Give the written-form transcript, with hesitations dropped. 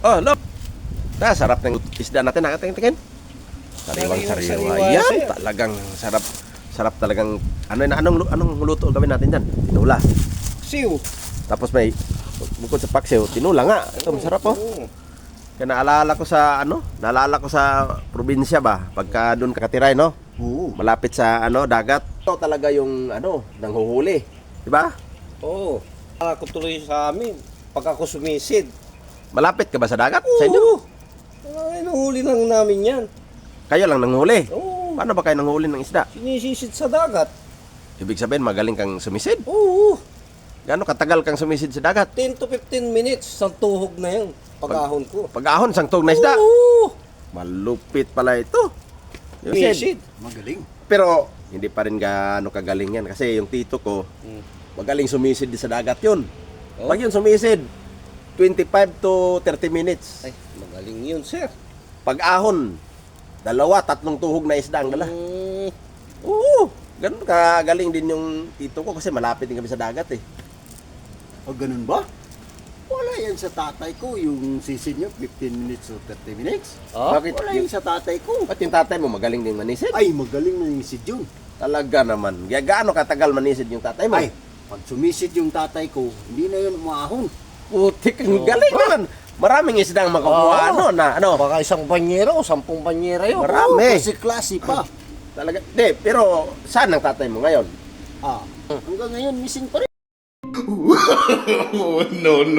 Oh, look. Sarap ng isda natin. Nakatingin. Sariwang-sariwa. Yan, talagang sarap. Sarap talagang. Anong luto gawin natin dyan? Tinula. Siw. Tapos may, bukod sa paksiw, tinula nga. Ito, masarap oh. Kaya naalala ko sa probinsya ba? Pagka doon kakatiray, no? Malapit sa dagat. Ito talaga yung nanghuhuli. Diba? Oo. Ako tuloy sa amin. Pag ako sumisid. Malapit ka ba sa dagat? Oo. Sa inyo? Ay, nahuli lang namin yan. Kayo lang nanghuli? Oo. Paano ba kayo nanghuli ng isda? Sinisisid sa dagat. Ibig sabihin, magaling kang sumisid? Oo. Gaano katagal kang sumisid sa dagat? 10 to 15 minutes. Sa tuhog na yun. Pag-ahon ko. Pag-ahon, sangtog na isda? Oo. Malupit pala ito. Sumisid. Magaling. Pero, hindi pa rin gaano kagaling yan. Kasi yung tito ko, magaling sumisid sa dagat yun. Oh. Pag yun sumisid, 25 to 30 minutes. Ay, magaling yun, sir. Pag-ahon, 2-3 tuhog na isda ang dala. Mm. Oo, ganun kagaling din yung tito ko kasi malapit din kami sa dagat eh. O ganun ba? Wala yan sa tatay ko, yung sisid nyo, 15 minutes o 30 minutes. Ah? Bakit? Wala yan sa tatay ko. Ba't yung tatay mo magaling din manisid? Ay, magaling na yung sisid yun. Talaga naman. Gaano katagal manisid yung tatay mo? Ay, pag sumisid yung tatay ko, hindi na yun umahon. Putik, ang galing naman. Maraming isdang makukuha, Baka isang banyero, 10 banyera yun. Marami. Klase pa. Talaga. Di, pero saan ang tatay mo ngayon? Hanggang ngayon, missing pa rin. No.